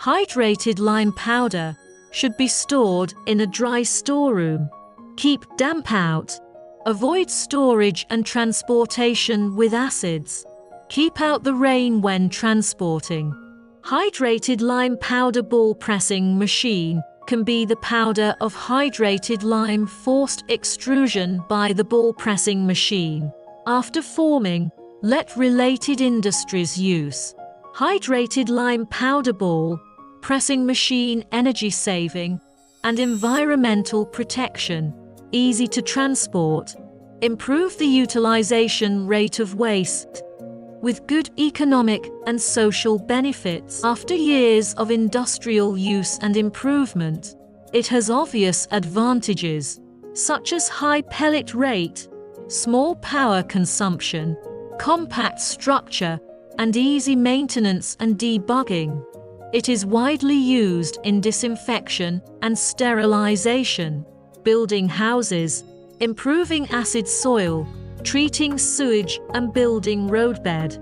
Hydrated lime powder should be stored in a dry storeroom. Keep damp out. Avoid storage and transportation with acids. Keep out the rain when transporting. Hydrated lime powder ball pressing machine can be the powder of hydrated lime forced extrusion by the ball pressing machine. After forming, let related industries use. Hydrated lime powder ball pressing machine energy saving and environmental protection, easy to transport, improve the utilization rate of waste, with good economic and social benefits. After years of industrial use and improvement, it has obvious advantages, such as high pellet rate, small power consumption, compact structure, and easy maintenance and debugging. It is widely used in disinfection and sterilization, building houses, improving acid soil, treating sewage, and building roadbed.